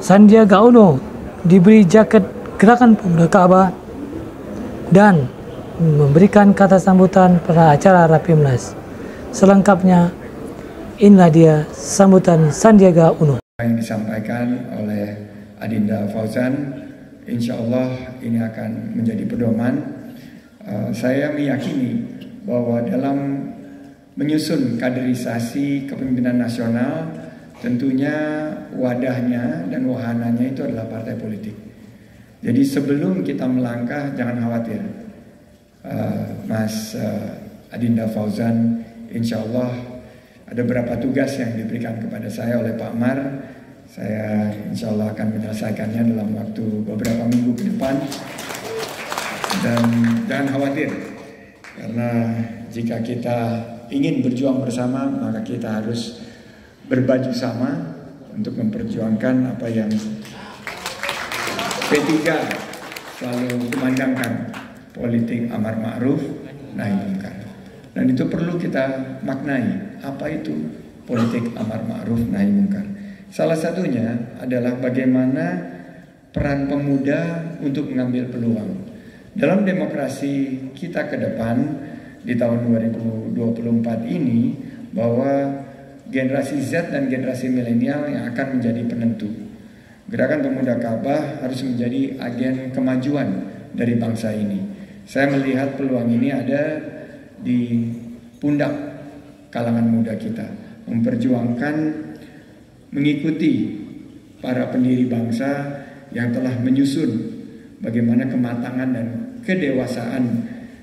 Sandiaga Uno diberi jaket Gerakan Pemuda Ka'bah dan memberikan kata sambutan pada acara Rapimnas. Selengkapnya, inilah dia sambutan Sandiaga Uno. Yang disampaikan oleh Adinda Fauzan, insya Allah ini akan menjadi pedoman. Saya meyakini bahwa dalam menyusun kaderisasi kepemimpinan nasional, tentunya wadahnya dan wahananya itu adalah partai politik. Jadi sebelum kita melangkah, jangan khawatir, Mas Adinda Fauzan, insya Allah ada beberapa tugas yang diberikan kepada saya oleh Pak Mar. Saya insya Allah akan menyelesaikannya dalam waktu beberapa minggu ke depan. Dan jangan khawatir, karena jika kita ingin berjuang bersama, maka kita harus berbaju sama untuk memperjuangkan apa yang P3 selalu kumandangkan, politik amar ma'ruf nahi munkar. Dan itu perlu kita maknai, apa itu politik amar ma'ruf nahi munkar. Salah satunya adalah bagaimana peran pemuda untuk mengambil peluang. Dalam demokrasi kita ke depan di tahun 2024 ini, bahwa generasi Z dan generasi milenial yang akan menjadi penentu. Gerakan Pemuda Ka'bah harus menjadi agen kemajuan dari bangsa ini. Saya melihat peluang ini ada di pundak kalangan muda kita, memperjuangkan, mengikuti para pendiri bangsa yang telah menyusun bagaimana kematangan dan kedewasaan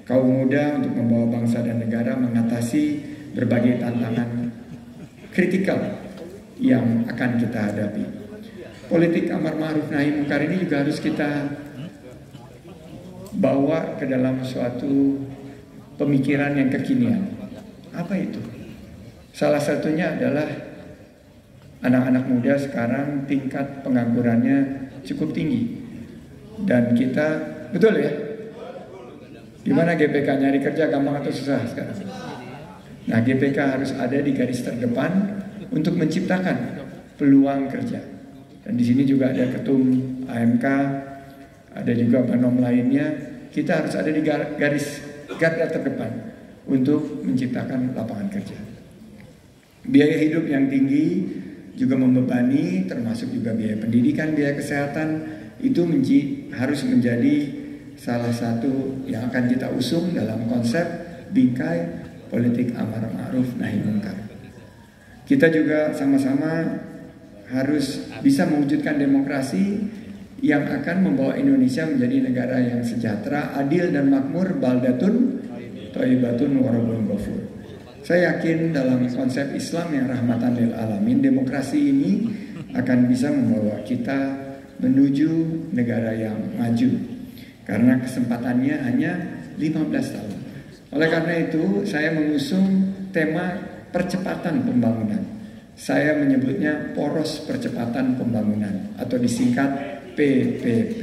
kaum muda untuk membawa bangsa dan negara mengatasi berbagai tantangan kritikal yang akan kita hadapi. Politik amar ma'ruf nahi munkar ini juga harus kita bawa ke dalam suatu pemikiran yang kekinian. Apa itu? Salah satunya adalah anak-anak muda sekarang tingkat penganggurannya cukup tinggi. Dan kita, betul ya? Gimana GPK nyari kerja gampang atau susah sekarang? Nah, GPK harus ada di garis terdepan untuk menciptakan peluang kerja. Dan di sini juga ada ketum AMK, ada juga banom lainnya. Kita harus ada di garis garda terdepan untuk menciptakan lapangan kerja. Biaya hidup yang tinggi juga membebani, termasuk juga biaya pendidikan, biaya kesehatan, itu harus menjadi salah satu yang akan kita usung dalam konsep bingkai politik amar ma'ruf nahi munkar. Kita juga sama-sama harus bisa mewujudkan demokrasi yang akan membawa Indonesia menjadi negara yang sejahtera, adil dan makmur, baldatun thayyibatun wa rabbun ghafur. Saya yakin dalam konsep Islam yang rahmatan lil alamin, demokrasi ini akan bisa membawa kita menuju negara yang maju. Karena kesempatannya hanya 15 tahun. Oleh karena itu, saya mengusung tema percepatan pembangunan. Saya menyebutnya poros percepatan pembangunan atau disingkat PPP.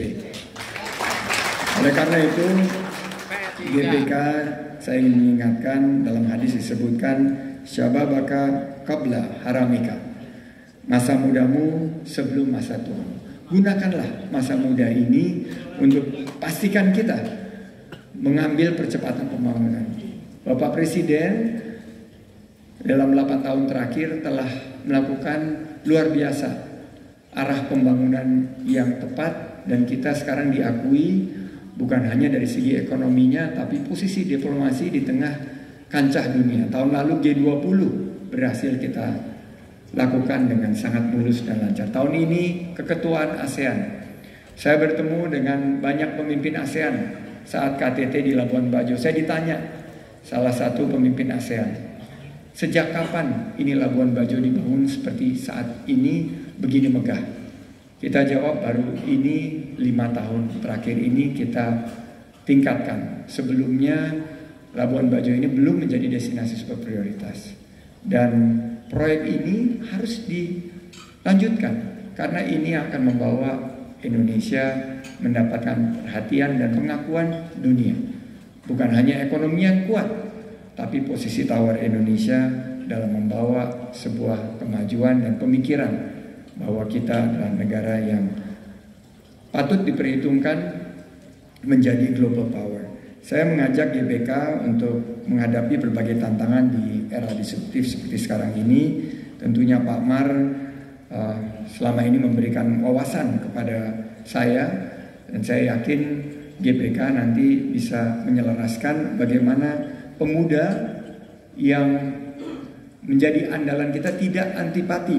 Oleh karena itu, GBK saya ingin mengingatkan, dalam hadis disebutkan syababaka qabla haramika. Masa mudamu sebelum masa tuamu. Gunakanlah masa muda ini untuk pastikan kita mengambil percepatan pembangunan. Bapak Presiden dalam 8 tahun terakhir telah melakukan luar biasa arah pembangunan yang tepat, dan kita sekarang diakui bukan hanya dari segi ekonominya, tapi posisi diplomasi di tengah kancah dunia. Tahun lalu G20 berhasil kita lakukan dengan sangat mulus dan lancar. Tahun ini keketuaan ASEAN. Saya bertemu dengan banyak pemimpin ASEAN saat KTT di Labuan Bajo. Saya ditanya salah satu pemimpin ASEAN, sejak kapan ini Labuan Bajo dibangun seperti saat ini begini megah? Kita jawab, baru ini 5 tahun terakhir ini kita tingkatkan. Sebelumnya Labuan Bajo ini belum menjadi destinasi super prioritas. Dan proyek ini harus dilanjutkan karena ini akan membawa Indonesia mendapatkan perhatian dan pengakuan dunia. Bukan hanya ekonomi yang kuat, tapi posisi tawar Indonesia dalam membawa sebuah kemajuan dan pemikiran bahwa kita adalah negara yang patut diperhitungkan menjadi global power. Saya mengajak GBK untuk menghadapi berbagai tantangan di era disruptif seperti sekarang ini. Tentunya Pak Mar selama ini memberikan wawasan kepada saya, dan saya yakin GBK nanti bisa menyelaraskan bagaimana pemuda yang menjadi andalan kita tidak antipati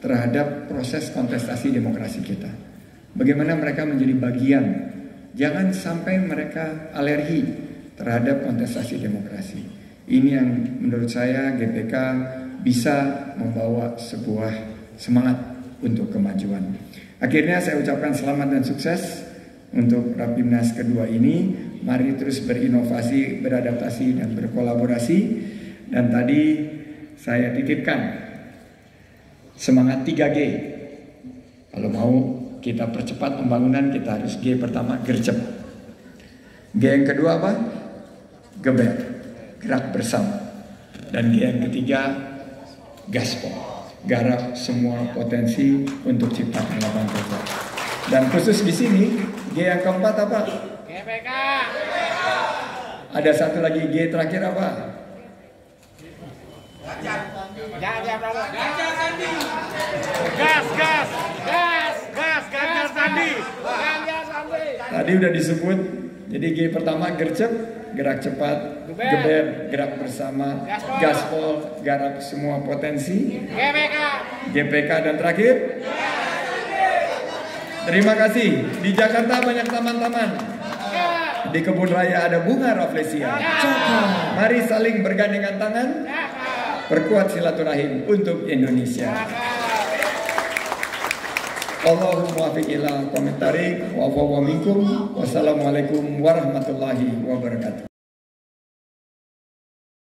terhadap proses kontestasi demokrasi kita. Bagaimana mereka menjadi bagian. Jangan sampai mereka alergi terhadap kontestasi demokrasi. Ini yang menurut saya GBK bisa membawa sebuah semangat untuk kemajuan. Akhirnya saya ucapkan selamat dan sukses untuk Rapimnas kedua ini. Mari terus berinovasi, beradaptasi, dan berkolaborasi. Dan tadi saya titipkan semangat 3G. Kalau mau kita percepat pembangunan, kita harus G pertama, gercep. G yang kedua apa? Geber, gerak bersama. Dan G yang ketiga, gaspol, garap semua potensi untuk ciptakan lapangan kerja. Dan khusus di sini, G yang keempat apa? GBK. Ada satu lagi G terakhir apa? Tadi udah disebut. Jadi G pertama gercep, gerak cepat, geber, gerak bersama, gaspol, garap semua potensi, GPK, dan terakhir terima kasih. Di Jakarta banyak taman-taman. Di kebun raya ada bunga rafflesia. Mari saling bergandengan tangan, perkuat silaturahim untuk Indonesia. Allahumma muwaffiq ila komentari wa minkum. Wassalamualaikum warahmatullahi wabarakatuh.